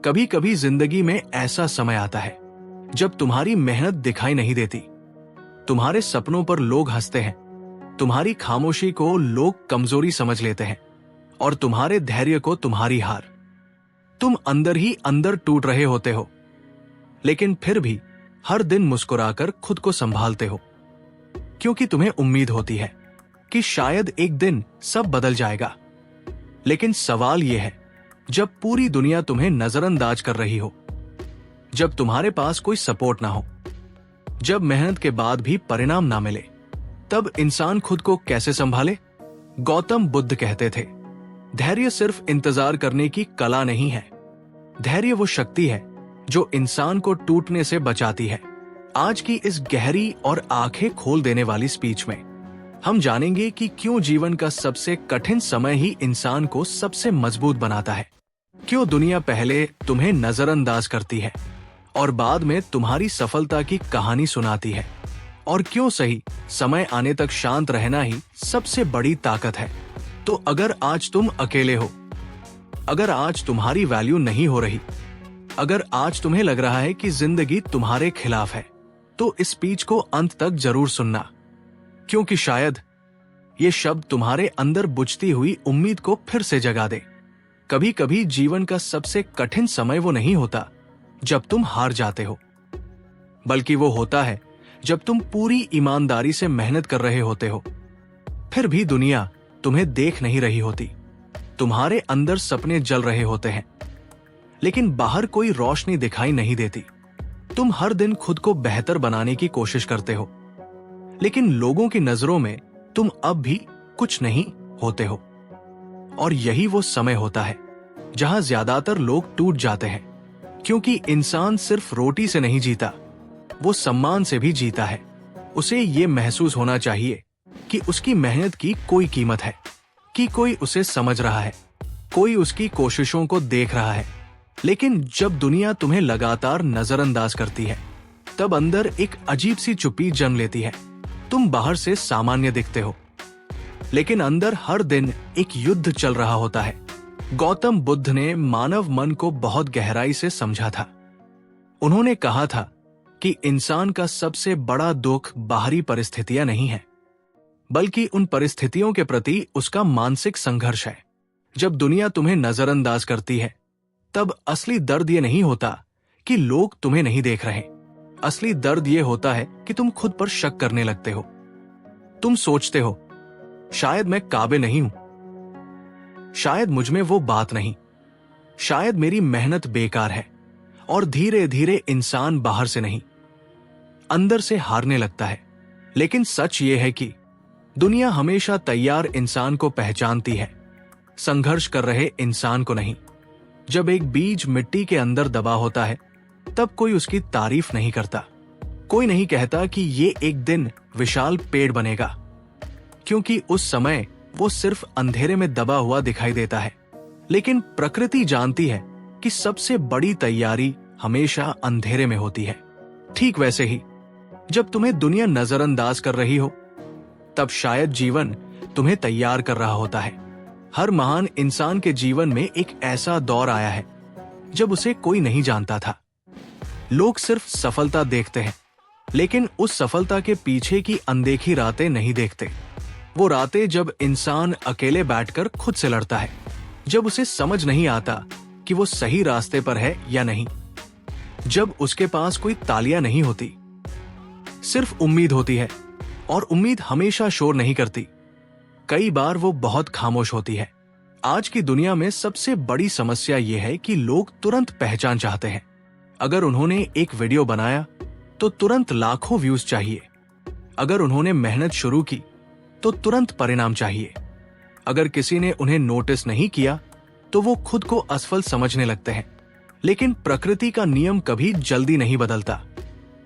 कभी कभी जिंदगी में ऐसा समय आता है जब तुम्हारी मेहनत दिखाई नहीं देती, तुम्हारे सपनों पर लोग हंसते हैं, तुम्हारी खामोशी को लोग कमजोरी समझ लेते हैं और तुम्हारे धैर्य को तुम्हारी हार। तुम अंदर ही अंदर टूट रहे होते हो, लेकिन फिर भी हर दिन मुस्कुराकर खुद को संभालते हो, क्योंकि तुम्हें उम्मीद होती है कि शायद एक दिन सब बदल जाएगा। लेकिन सवाल यह है, जब पूरी दुनिया तुम्हें नजरअंदाज कर रही हो, जब तुम्हारे पास कोई सपोर्ट ना हो, जब मेहनत के बाद भी परिणाम ना मिले, तब इंसान खुद को कैसे संभाले? गौतम बुद्ध कहते थे, धैर्य सिर्फ इंतजार करने की कला नहीं है, धैर्य वो शक्ति है जो इंसान को टूटने से बचाती है। आज की इस गहरी और आंखें खोल देने वाली स्पीच में हम जानेंगे कि क्यों जीवन का सबसे कठिन समय ही इंसान को सबसे मजबूत बनाता है, क्यों दुनिया पहले तुम्हें नजरअंदाज करती है और बाद में तुम्हारी सफलता की कहानी सुनाती है, और क्यों सही समय आने तक शांत रहना ही सबसे बड़ी ताकत है। तो अगर आज तुम अकेले हो, अगर आज तुम्हारी वैल्यू नहीं हो रही, अगर आज तुम्हें लग रहा है कि जिंदगी तुम्हारे खिलाफ है, तो इस स्पीच को अंत तक जरूर सुनना, क्योंकि शायद ये शब्द तुम्हारे अंदर बुझती हुई उम्मीद को फिर से जगा दे। कभी कभी जीवन का सबसे कठिन समय वो नहीं होता जब तुम हार जाते हो, बल्कि वो होता है जब तुम पूरी ईमानदारी से मेहनत कर रहे होते हो, फिर भी दुनिया तुम्हें देख नहीं रही होती। तुम्हारे अंदर सपने जल रहे होते हैं, लेकिन बाहर कोई रोशनी दिखाई नहीं देती। तुम हर दिन खुद को बेहतर बनाने की कोशिश करते हो, लेकिन लोगों की नजरों में तुम अब भी कुछ नहीं होते हो। और यही वो समय होता है जहां ज्यादातर लोग टूट जाते हैं, क्योंकि इंसान सिर्फ रोटी से नहीं जीता, वो सम्मान से भी जीता है। उसे ये महसूस होना चाहिए कि उसकी मेहनत की कोई कीमत है, कि कोई उसे समझ रहा है, कोई उसकी कोशिशों को देख रहा है। लेकिन जब दुनिया तुम्हें लगातार नजरअंदाज करती है, तब अंदर एक अजीब सी चुप्पी जन्म लेती है। तुम बाहर से सामान्य दिखते हो, लेकिन अंदर हर दिन एक युद्ध चल रहा होता है। गौतम बुद्ध ने मानव मन को बहुत गहराई से समझा था। उन्होंने कहा था कि इंसान का सबसे बड़ा दुख बाहरी परिस्थितियां नहीं है, बल्कि उन परिस्थितियों के प्रति उसका मानसिक संघर्ष है। जब दुनिया तुम्हें नजरअंदाज करती है, तब असली दर्द ये नहीं होता कि लोग तुम्हें नहीं देख रहे। असली दर्द ये होता है कि तुम खुद पर शक करने लगते हो। तुम सोचते हो, शायद मैं काबिल नहीं हूं, शायद मुझ में वो बात नहीं, शायद मेरी मेहनत बेकार है। और धीरे धीरे इंसान बाहर से नहीं, अंदर से हारने लगता है। लेकिन सच ये है कि दुनिया हमेशा तैयार इंसान को पहचानती है, संघर्ष कर रहे इंसान को नहीं। जब एक बीज मिट्टी के अंदर दबा होता है, तब कोई उसकी तारीफ नहीं करता। कोई नहीं कहता कि ये एक दिन विशाल पेड़ बनेगा, क्योंकि उस समय वो सिर्फ अंधेरे में दबा हुआ दिखाई देता है। लेकिन प्रकृति जानती है कि सबसे बड़ी तैयारी हमेशा अंधेरे में होती है। ठीक वैसे ही जब तुम्हें दुनिया नजरअंदाज कर रही हो, तब शायद जीवन तुम्हें तैयार कर रहा होता है। हर महान इंसान के जीवन में एक ऐसा दौर आया है जब उसे कोई नहीं जानता था। लोग सिर्फ सफलता देखते हैं, लेकिन उस सफलता के पीछे की अनदेखी रातें नहीं देखते। वो रातें जब इंसान अकेले बैठकर खुद से लड़ता है, जब उसे समझ नहीं आता कि वो सही रास्ते पर है या नहीं, जब उसके पास कोई तालियां नहीं होती, सिर्फ उम्मीद होती है, और उम्मीद हमेशा शोर नहीं करती। कई बार वो बहुत खामोश होती है। आज की दुनिया में सबसे बड़ी समस्या ये है कि लोग तुरंत पहचान चाहते हैं। अगर उन्होंने एक वीडियो बनाया तो तुरंत लाखों व्यूज चाहिए। अगर उन्होंने मेहनत शुरू की तो तुरंत परिणाम चाहिए। अगर किसी ने उन्हें नोटिस नहीं किया तो वो खुद को असफल समझने लगते हैं। लेकिन प्रकृति का नियम कभी जल्दी नहीं बदलता।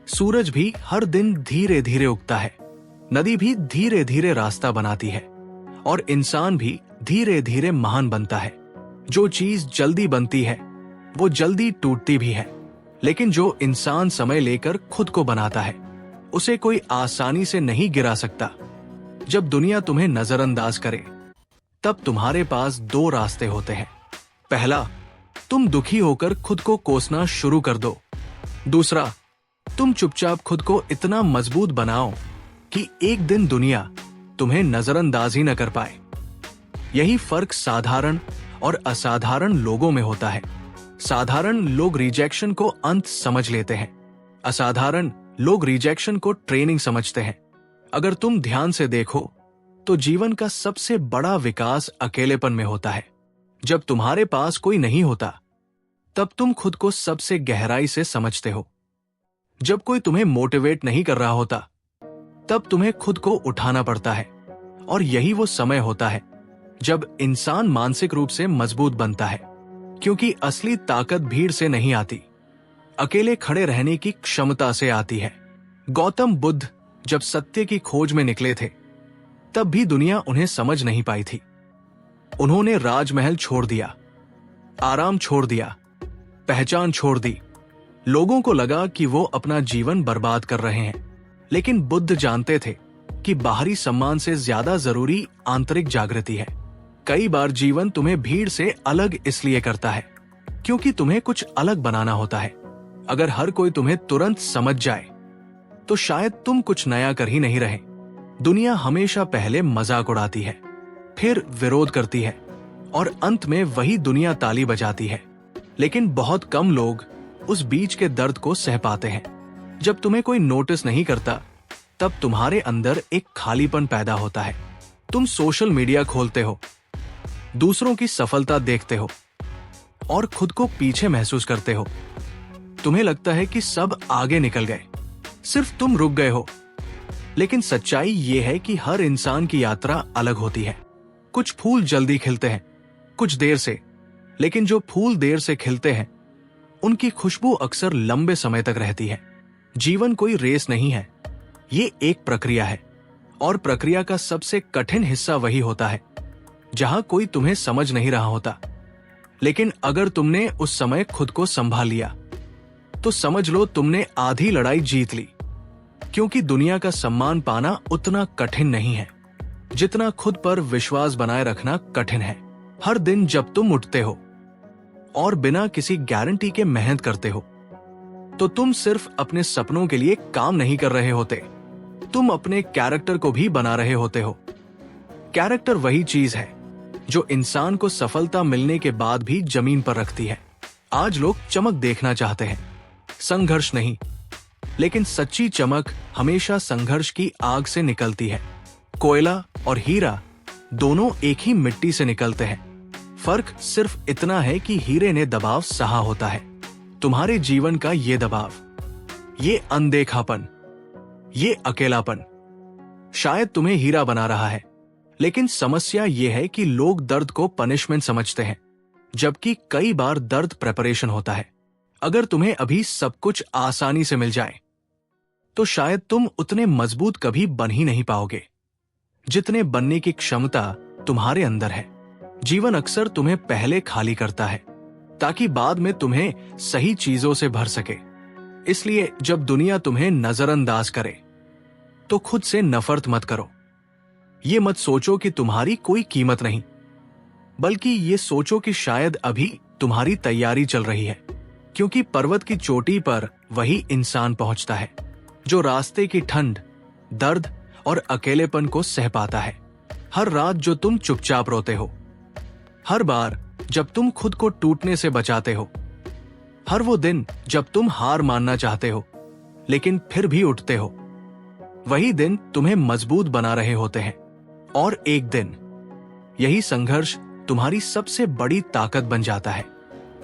सूरज भी हर दिन धीरे धीरे उगता है, नदी भी धीरे धीरे रास्ता बनाती है, और इंसान भी धीरे धीरे महान बनता है। जो चीज जल्दी बनती है वो जल्दी टूटती भी है, लेकिन जो इंसान समय लेकर खुद को बनाता है उसे कोई आसानी से नहीं गिरा सकता। जब दुनिया तुम्हें नजरअंदाज करे, तब तुम्हारे पास दो रास्ते होते हैं। पहला, तुम दुखी होकर खुद को कोसना शुरू कर दो। दूसरा, तुम चुपचाप खुद को इतना मजबूत बनाओ कि एक दिन दुनिया तुम्हें नजरअंदाज ही न कर पाए। यही फर्क साधारण और असाधारण लोगों में होता है। साधारण लोग रिजेक्शन को अंत समझ लेते हैं, असाधारण लोग रिजेक्शन को ट्रेनिंग समझते हैं। अगर तुम ध्यान से देखो तो जीवन का सबसे बड़ा विकास अकेलेपन में होता है। जब तुम्हारे पास कोई नहीं होता तब तुम खुद को सबसे गहराई से समझते हो। जब कोई तुम्हें मोटिवेट नहीं कर रहा होता तब तुम्हें खुद को उठाना पड़ता है। और यही वो समय होता है जब इंसान मानसिक रूप से मजबूत बनता है, क्योंकि असली ताकत भीड़ से नहीं आती, अकेले खड़े रहने की क्षमता से आती है। गौतम बुद्ध जब सत्य की खोज में निकले थे तब भी दुनिया उन्हें समझ नहीं पाई थी। उन्होंने राजमहल छोड़ दिया, आराम छोड़ दिया, पहचान छोड़ दी। लोगों को लगा कि वो अपना जीवन बर्बाद कर रहे हैं, लेकिन बुद्ध जानते थे कि बाहरी सम्मान से ज्यादा जरूरी आंतरिक जागृति है। कई बार जीवन तुम्हें भीड़ से अलग इसलिए करता है क्योंकि तुम्हें कुछ अलग बनाना होता है। अगर हर कोई तुम्हें तुरंत समझ जाए तो शायद तुम कुछ नया कर ही नहीं रहे। दुनिया हमेशा पहले मजाक उड़ाती है, फिर विरोध करती है और अंत में वही दुनिया ताली बजाती है। लेकिन बहुत कम लोग उस बीच के दर्द को सह पाते हैं। जब तुम्हें कोई नोटिस नहीं करता तब तुम्हारे अंदर एक खालीपन पैदा होता है। तुम सोशल मीडिया खोलते हो, दूसरों की सफलता देखते हो और खुद को पीछे महसूस करते हो। तुम्हें लगता है कि सब आगे निकल गए, सिर्फ तुम रुक गए हो। लेकिन सच्चाई ये है कि हर इंसान की यात्रा अलग होती है। कुछ फूल जल्दी खिलते हैं, कुछ देर से, लेकिन जो फूल देर से खिलते हैं उनकी खुशबू अक्सर लंबे समय तक रहती है। जीवन कोई रेस नहीं है, ये एक प्रक्रिया है। और प्रक्रिया का सबसे कठिन हिस्सा वही होता है जहां कोई तुम्हें समझ नहीं रहा होता। लेकिन अगर तुमने उस समय खुद को संभाल लिया तो समझ लो तुमने आधी लड़ाई जीत ली। क्योंकि दुनिया का सम्मान पाना उतना कठिन नहीं है जितना खुद पर विश्वास बनाए रखना कठिन है। हर दिन जब तुम उठते हो और बिना किसी गारंटी के मेहनत करते हो तो तुम सिर्फ अपने सपनों के लिए काम नहीं कर रहे होते, तुम अपने कैरेक्टर को भी बना रहे होते हो। कैरेक्टर वही चीज है जो इंसान को सफलता मिलने के बाद भी जमीन पर रखती है। आज लोग चमक देखना चाहते हैं, संघर्ष नहीं। लेकिन सच्ची चमक हमेशा संघर्ष की आग से निकलती है। कोयला और हीरा दोनों एक ही मिट्टी से निकलते हैं। फर्क सिर्फ इतना है कि हीरे ने दबाव सहा होता है। तुम्हारे जीवन का ये दबाव, ये अनदेखापन, ये अकेलापन शायद तुम्हें हीरा बना रहा है। लेकिन समस्या ये है कि लोग दर्द को पनिशमेंट समझते हैं, जबकि कई बार दर्द प्रेपरेशन होता है। अगर तुम्हें अभी सब कुछ आसानी से मिल जाए तो शायद तुम उतने मजबूत कभी बन ही नहीं पाओगे जितने बनने की क्षमता तुम्हारे अंदर है। जीवन अक्सर तुम्हें पहले खाली करता है ताकि बाद में तुम्हें सही चीजों से भर सके। इसलिए जब दुनिया तुम्हें नजरअंदाज करे तो खुद से नफरत मत करो। ये मत सोचो कि तुम्हारी कोई कीमत नहीं, बल्कि ये सोचो कि शायद अभी तुम्हारी तैयारी चल रही है। क्योंकि पर्वत की चोटी पर वही इंसान पहुंचता है जो रास्ते की ठंड, दर्द और अकेलेपन को सह पाता है। हर रात जो तुम चुपचाप रोते हो, हर बार जब तुम खुद को टूटने से बचाते हो, हर वो दिन जब तुम हार मानना चाहते हो लेकिन फिर भी उठते हो, वही दिन तुम्हें मजबूत बना रहे होते हैं। और एक दिन यही संघर्ष तुम्हारी सबसे बड़ी ताकत बन जाता है।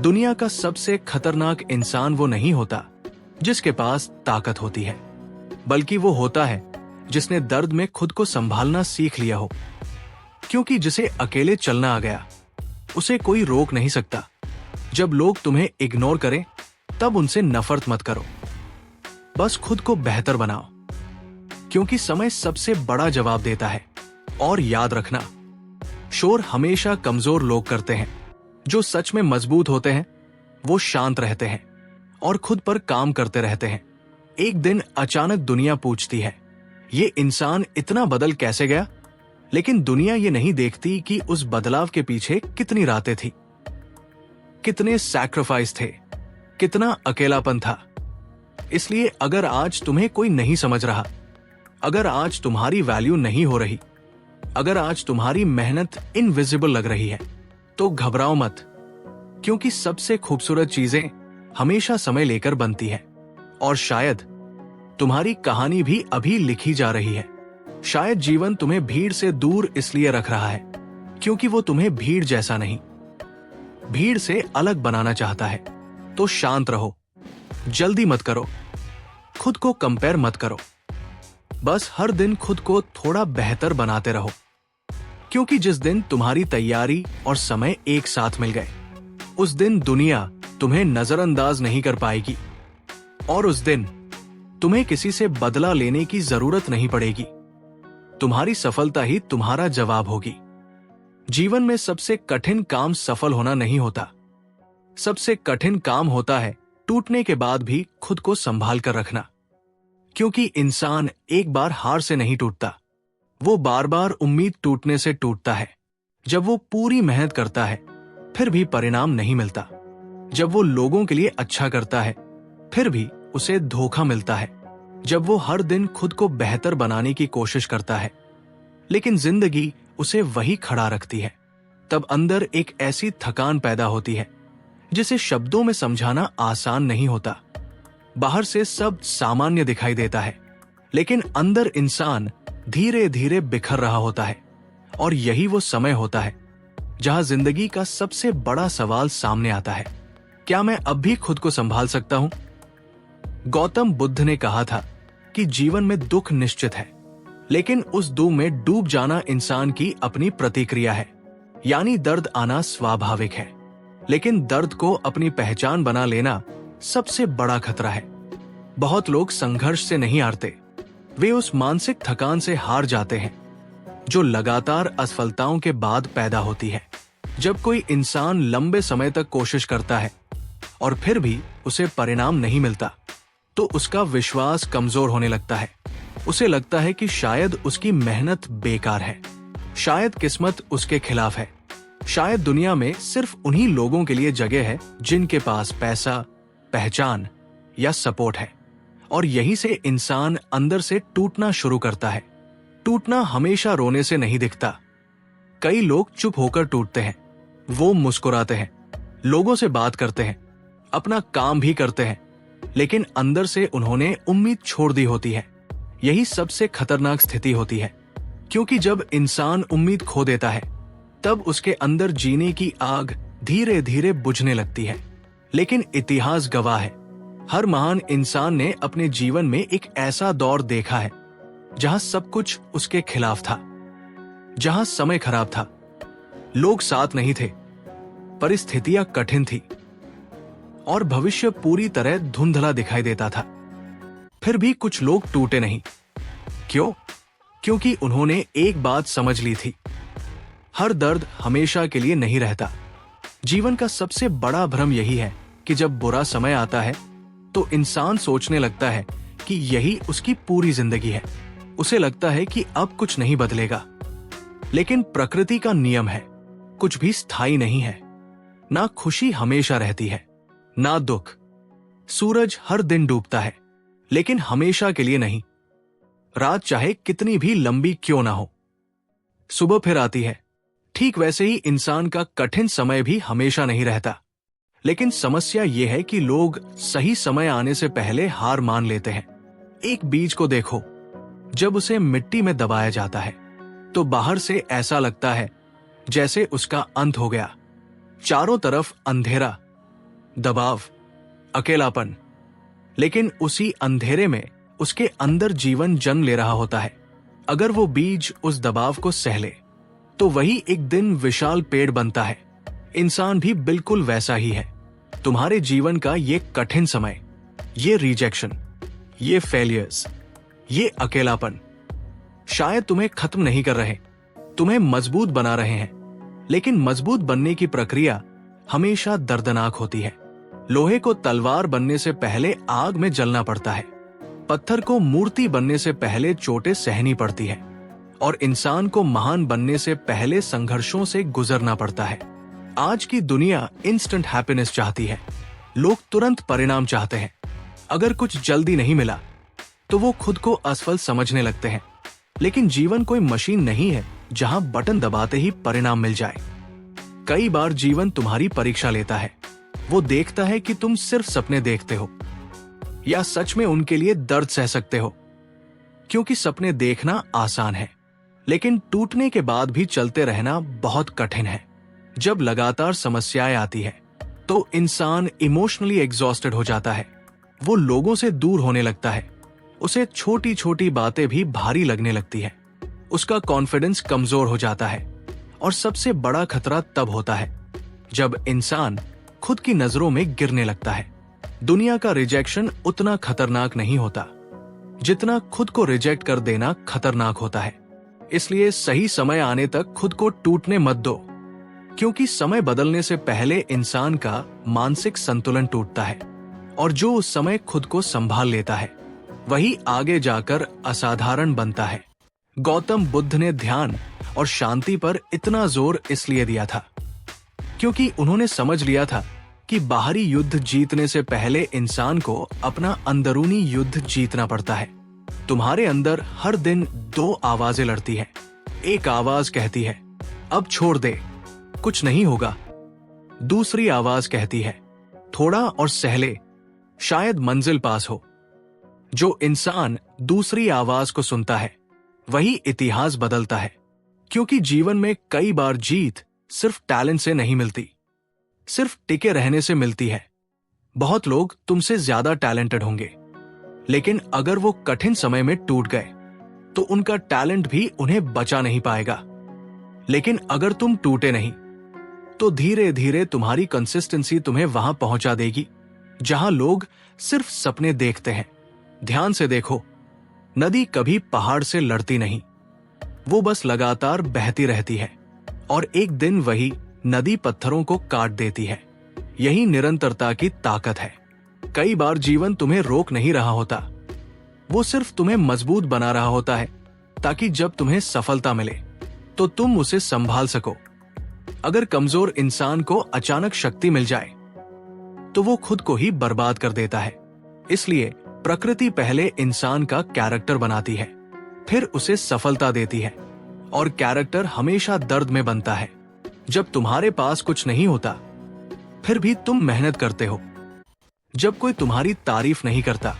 दुनिया का सबसे खतरनाक इंसान वो नहीं होता जिसके पास ताकत होती है, बल्कि वो होता है जिसने दर्द में खुद को संभालना सीख लिया हो। क्योंकि जिसे अकेले चलना आ गया उसे कोई रोक नहीं सकता। जब लोग तुम्हें इग्नोर करें तब उनसे नफरत मत करो, बस खुद को बेहतर बनाओ। क्योंकि समय सबसे बड़ा जवाब देता है। और याद रखना, शोर हमेशा कमजोर लोग करते हैं। जो सच में मजबूत होते हैं वो शांत रहते हैं और खुद पर काम करते रहते हैं। एक दिन अचानक दुनिया पूछती है, ये इंसान इतना बदल कैसे गया? लेकिन दुनिया ये नहीं देखती कि उस बदलाव के पीछे कितनी रातें थी, कितने सैक्रिफाइस थे, कितना अकेलापन था। इसलिए अगर आज तुम्हें कोई नहीं समझ रहा, अगर आज तुम्हारी वैल्यू नहीं हो रही, अगर आज तुम्हारी मेहनत इनविजिबल लग रही है, तो घबराओ मत, क्योंकि सबसे खूबसूरत चीजें हमेशा समय लेकर बनती है। और शायद तुम्हारी कहानी भी अभी लिखी जा रही है। शायद जीवन तुम्हें भीड़ से दूर इसलिए रख रहा है क्योंकि वो तुम्हें भीड़ जैसा नहीं, भीड़ से अलग बनाना चाहता है। तो शांत रहो, जल्दी मत करो, खुद को कंपेयर मत करो, बस हर दिन खुद को थोड़ा बेहतर बनाते रहो। क्योंकि जिस दिन तुम्हारी तैयारी और समय एक साथ मिल गए, उस दिन दुनिया तुम्हें नजरअंदाज नहीं कर पाएगी, और उस दिन तुम्हें किसी से बदला लेने की जरूरत नहीं पड़ेगी। तुम्हारी सफलता ही तुम्हारा जवाब होगी। जीवन में सबसे कठिन काम सफल होना नहीं होता, सबसे कठिन काम होता है टूटने के बाद भी खुद को संभाल कर रखना। क्योंकि इंसान एक बार हार से नहीं टूटता, वो बार बार उम्मीद टूटने से टूटता है। जब वो पूरी मेहनत करता है फिर भी परिणाम नहीं मिलता, जब वो लोगों के लिए अच्छा करता है फिर भी उसे धोखा मिलता है, जब वो हर दिन खुद को बेहतर बनाने की कोशिश करता है लेकिन जिंदगी उसे वही खड़ा रखती है, तब अंदर एक ऐसी थकान पैदा होती है जिसे शब्दों में समझाना आसान नहीं होता। बाहर से सब सामान्य दिखाई देता है, लेकिन अंदर इंसान धीरे धीरे बिखर रहा होता है। और यही वो समय होता है जहां जिंदगी का सबसे बड़ा सवाल सामने आता है, क्या मैं अब भी खुद को संभाल सकता हूं? गौतम बुद्ध ने कहा था कि जीवन में दुख निश्चित है, लेकिन उस दुख में डूब जाना इंसान की अपनी प्रतिक्रिया है। यानी दर्द आना स्वाभाविक है, लेकिन दर्द को अपनी पहचान बना लेना सबसे बड़ा खतरा है। बहुत लोग संघर्ष से नहीं हारते, वे उस मानसिक थकान से हार जाते हैं जो लगातार असफलताओं के बाद पैदा होती है। जब कोई इंसान लंबे समय तक कोशिश करता है और फिर भी उसे परिणाम नहीं मिलता, तो उसका विश्वास कमजोर होने लगता है। उसे लगता है कि शायद उसकी मेहनत बेकार है, शायद किस्मत उसके खिलाफ है, शायद दुनिया में सिर्फ उन्हीं लोगों के लिए जगह है जिनके पास पैसा, पहचान या सपोर्ट है। और यहीं से इंसान अंदर से टूटना शुरू करता है। टूटना हमेशा रोने से नहीं दिखता। कई लोग चुप होकर टूटते हैं, वो मुस्कुराते हैं, लोगों से बात करते हैं, अपना काम भी करते हैं, लेकिन अंदर से उन्होंने उम्मीद छोड़ दी होती है। यही सबसे खतरनाक स्थिति होती है, क्योंकि जब इंसान उम्मीद खो देता है तब उसके अंदर जीने की आग धीरे धीरे बुझने लगती है। लेकिन इतिहास गवाह है, हर महान इंसान ने अपने जीवन में एक ऐसा दौर देखा है जहां सब कुछ उसके खिलाफ था, जहां समय खराब था, लोग साथ नहीं थे, परिस्थितियां कठिन थी और भविष्य पूरी तरह धुंधला दिखाई देता था। फिर भी कुछ लोग टूटे नहीं। क्यों? क्योंकि उन्होंने एक बात समझ ली थी, हर दर्द हमेशा के लिए नहीं रहता। जीवन का सबसे बड़ा भ्रम यही है कि जब बुरा समय आता है तो इंसान सोचने लगता है कि यही उसकी पूरी जिंदगी है। उसे लगता है कि अब कुछ नहीं बदलेगा, लेकिन प्रकृति का नियम है, कुछ भी स्थायी नहीं है। ना खुशी हमेशा रहती है, ना दुख। सूरज हर दिन डूबता है, लेकिन हमेशा के लिए नहीं। रात चाहे कितनी भी लंबी क्यों ना हो, सुबह फिर आती है। ठीक वैसे ही इंसान का कठिन समय भी हमेशा नहीं रहता। लेकिन समस्या यह है कि लोग सही समय आने से पहले हार मान लेते हैं। एक बीज को देखो, जब उसे मिट्टी में दबाया जाता है तो बाहर से ऐसा लगता है जैसे उसका अंत हो गया। चारों तरफ अंधेरा, दबाव, अकेलापन, लेकिन उसी अंधेरे में उसके अंदर जीवन जन्म ले रहा होता है। अगर वो बीज उस दबाव को सह ले तो वही एक दिन विशाल पेड़ बनता है। इंसान भी बिल्कुल वैसा ही है। तुम्हारे जीवन का ये कठिन समय, ये रिजेक्शन, ये फेलियर्स, ये अकेलापन शायद तुम्हें खत्म नहीं कर रहे, तुम्हें मजबूत बना रहे हैं। लेकिन मजबूत बनने की प्रक्रिया हमेशा दर्दनाक होती है। लोहे को तलवार बनने से पहले आग में जलना पड़ता है, पत्थर को मूर्ति बनने से पहले चोटें सहनी पड़ती है, और इंसान को महान बनने से पहले संघर्षों से गुजरना पड़ता है। आज की दुनिया इंस्टेंट हैप्पीनेस चाहती है। लोग तुरंत परिणाम चाहते हैं। अगर कुछ जल्दी नहीं मिला तो वो खुद को असफल समझने लगते हैं। लेकिन जीवन कोई मशीन नहीं है जहां बटन दबाते ही परिणाम मिल जाए। कई बार जीवन तुम्हारी परीक्षा लेता है। वो देखता है कि तुम सिर्फ सपने देखते हो या सच में उनके लिए दर्द सह सकते हो। क्योंकि सपने देखना आसान है, लेकिन टूटने के बाद भी चलते रहना बहुत कठिन है। जब लगातार समस्याएं आती है तो इंसान इमोशनली एग्जॉस्टेड हो जाता है। वो लोगों से दूर होने लगता है। उसे छोटी छोटी बातें भी भारी लगने लगती है। उसका कॉन्फिडेंस कमजोर हो जाता है। और सबसे बड़ा खतरा तब होता है जब इंसान खुद की नजरों में गिरने लगता है। दुनिया का रिजेक्शन उतना खतरनाक नहीं होता जितना खुद को रिजेक्ट कर देना खतरनाक होता है। इसलिए सही समय आने तक खुद को टूटने मत दो, क्योंकि समय बदलने से पहले इंसान का मानसिक संतुलन टूटता है। और जो उस समय खुद को संभाल लेता है वही आगे जाकर असाधारण बनता है। गौतम बुद्ध ने ध्यान और शांति पर इतना जोर इसलिए दिया था क्योंकि उन्होंने समझ लिया था कि बाहरी युद्ध जीतने से पहले इंसान को अपना अंदरूनी युद्ध जीतना पड़ता है। तुम्हारे अंदर हर दिन दो आवाजें लड़ती हैं। एक आवाज कहती है अब छोड़ दे, कुछ नहीं होगा। दूसरी आवाज कहती है थोड़ा और सहले, शायद मंजिल पास हो। जो इंसान दूसरी आवाज को सुनता है वही इतिहास बदलता है। क्योंकि जीवन में कई बार जीत सिर्फ टैलेंट से नहीं मिलती, सिर्फ टिके रहने से मिलती है। बहुत लोग तुमसे ज्यादा टैलेंटेड होंगे, लेकिन अगर वो कठिन समय में टूट गए तो उनका टैलेंट भी उन्हें बचा नहीं पाएगा। लेकिन अगर तुम टूटे नहीं तो धीरे धीरे तुम्हारी कंसिस्टेंसी तुम्हें वहां पहुंचा देगी जहां लोग सिर्फ सपने देखते हैं। ध्यान से देखो, नदी कभी पहाड़ से लड़ती नहीं, वो बस लगातार बहती रहती है और एक दिन वही नदी पत्थरों को काट देती है। यही निरंतरता की ताकत है। कई बार जीवन तुम्हें रोक नहीं रहा होता, वो सिर्फ तुम्हें मजबूत बना रहा होता है ताकि जब तुम्हें सफलता मिले तो तुम उसे संभाल सको। अगर कमजोर इंसान को अचानक शक्ति मिल जाए तो वो खुद को ही बर्बाद कर देता है। इसलिए प्रकृति पहले इंसान का कैरेक्टर बनाती है, फिर उसे सफलता देती है। और कैरेक्टर हमेशा दर्द में बनता है। जब तुम्हारे पास कुछ नहीं होता फिर भी तुम मेहनत करते हो। जब कोई तुम्हारी तारीफ नहीं करता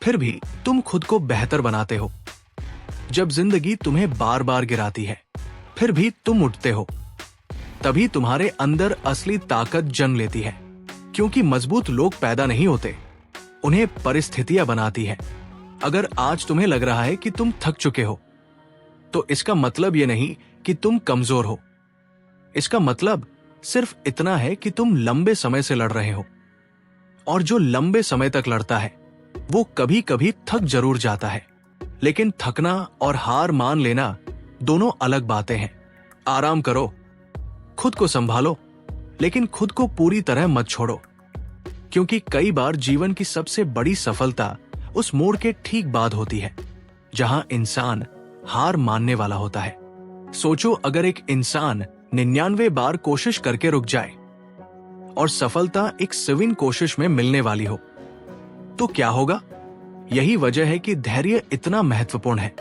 फिर भी तुम खुद को बेहतर बनाते हो। जब जिंदगी तुम्हें बार बार गिराती है फिर भी तुम उठते हो। तभी तुम्हारे अंदर असली ताकत जन्म लेती है। क्योंकि मजबूत लोग पैदा नहीं होते, उन्हें परिस्थितियां बनाती है। अगर आज तुम्हें लग रहा है कि तुम थक चुके हो तो इसका मतलब ये नहीं कि तुम कमजोर हो। इसका मतलब सिर्फ इतना है कि तुम लंबे समय से लड़ रहे हो। और जो लंबे समय तक लड़ता है वो कभी कभी थक जरूर जाता है, लेकिन थकना और हार मान लेना दोनों अलग बातें हैं। आराम करो, खुद को संभालो, लेकिन खुद को पूरी तरह मत छोड़ो। क्योंकि कई बार जीवन की सबसे बड़ी सफलता उस मोड़ के ठीक बाद होती है जहां इंसान हार मानने वाला होता है। सोचो, अगर एक इंसान 99 बार कोशिश करके रुक जाए और सफलता एक 100वीं कोशिश में मिलने वाली हो तो क्या होगा? यही वजह है कि धैर्य इतना महत्वपूर्ण है।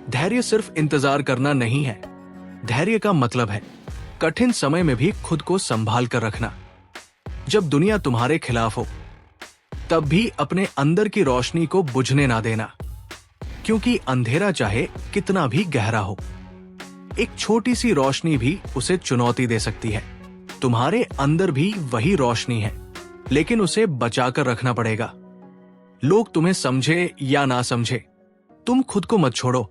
धैर्य सिर्फ इंतजार करना नहीं है। धैर्य का मतलब है कठिन समय में भी खुद को संभाल कर रखना। जब दुनिया तुम्हारे खिलाफ हो तब भी अपने अंदर की रोशनी को बुझने ना देना। क्योंकि अंधेरा चाहे कितना भी गहरा हो, एक छोटी सी रोशनी भी उसे चुनौती दे सकती है। तुम्हारे अंदर भी वही रोशनी है, लेकिन उसे बचाकर रखना पड़ेगा। लोग तुम्हें समझे या ना समझे, तुम खुद को मत छोड़ो।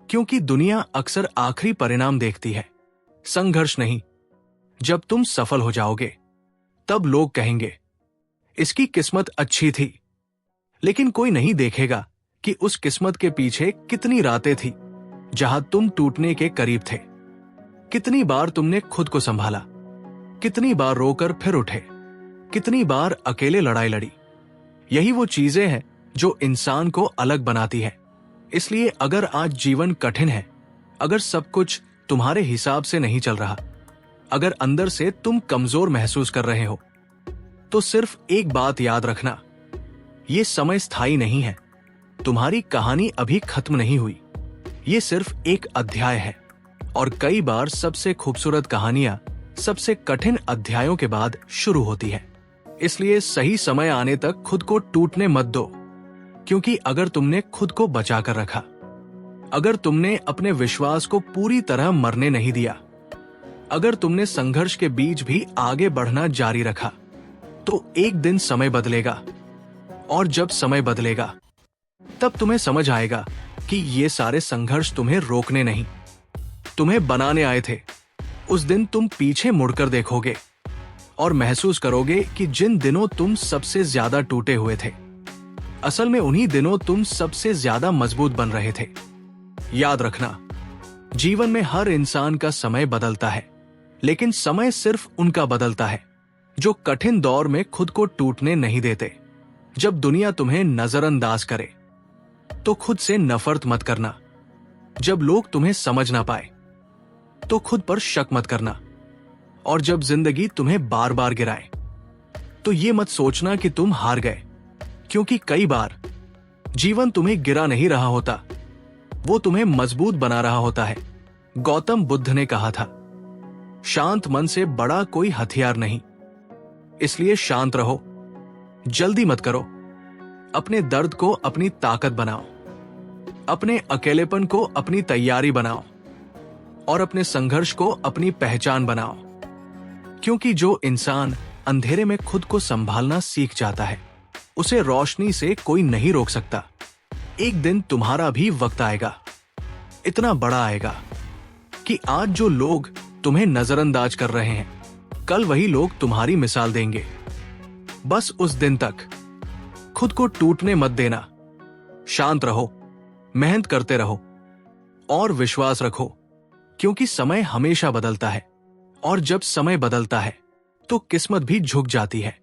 क्योंकि दुनिया अक्सर आखिरी परिणाम देखती है, संघर्ष नहीं। जब तुम सफल हो जाओगे तब लोग कहेंगे इसकी किस्मत अच्छी थी। लेकिन कोई नहीं देखेगा कि उस किस्मत के पीछे कितनी रातें थी जहां तुम टूटने के करीब थे। कितनी बार तुमने खुद को संभाला, कितनी बार रोकर फिर उठे, कितनी बार अकेले लड़ाई लड़ी। यही वो चीजें हैं जो इंसान को अलग बनाती है। इसलिए अगर आज जीवन कठिन है, अगर सब कुछ तुम्हारे हिसाब से नहीं चल रहा, अगर अंदर से तुम कमजोर महसूस कर रहे हो तो सिर्फ एक बात याद रखना, ये समय स्थायी नहीं है। तुम्हारी कहानी अभी खत्म नहीं हुई। ये सिर्फ एक अध्याय है और कई बार सबसे खूबसूरत कहानियां सबसे कठिन अध्यायों के बाद शुरू होती है। इसलिए सही समय आने तक खुद को टूटने मत दो, क्योंकि अगर तुमने खुद को बचा कर रखा, अगर तुमने अपने विश्वास को पूरी तरह मरने नहीं दिया, अगर तुमने संघर्ष के बीच भी आगे बढ़ना जारी रखा, तो एक दिन समय बदलेगा। और जब समय बदलेगा तब तुम्हें समझ आएगा कि ये सारे संघर्ष तुम्हें रोकने नहीं, तुम्हें बनाने आए थे। उस दिन तुम पीछे मुड़कर देखोगे और महसूस करोगे कि जिन दिनों तुम सबसे ज्यादा टूटे हुए थे, असल में उन्हीं दिनों तुम सबसे ज्यादा मजबूत बन रहे थे। याद रखना, जीवन में हर इंसान का समय बदलता है, लेकिन समय सिर्फ उनका बदलता है जो कठिन दौर में खुद को टूटने नहीं देते। जब दुनिया तुम्हें नजरअंदाज करे तो खुद से नफरत मत करना। जब लोग तुम्हें समझ ना पाए तो खुद पर शक मत करना। और जब जिंदगी तुम्हें बार बार गिराए तो ये मत सोचना कि तुम हार गए, क्योंकि कई बार जीवन तुम्हें गिरा नहीं रहा होता, वो तुम्हें मजबूत बना रहा होता है। गौतम बुद्ध ने कहा था, शांत मन से बड़ा कोई हथियार नहीं। इसलिए शांत रहो, जल्दी मत करो। अपने दर्द को अपनी ताकत बनाओ, अपने अकेलेपन को अपनी तैयारी बनाओ और अपने संघर्ष को अपनी पहचान बनाओ। क्योंकि जो इंसान अंधेरे में खुद को संभालना सीख जाता है, उसे रोशनी से कोई नहीं रोक सकता। एक दिन तुम्हारा भी वक्त आएगा, इतना बड़ा आएगा कि आज जो लोग तुम्हें नजरअंदाज कर रहे हैं, कल वही लोग तुम्हारी मिसाल देंगे। बस उस दिन तक खुद को टूटने मत देना। शांत रहो, मेहनत करते रहो और विश्वास रखो, क्योंकि समय हमेशा बदलता है और जब समय बदलता है तो किस्मत भी झुक जाती है।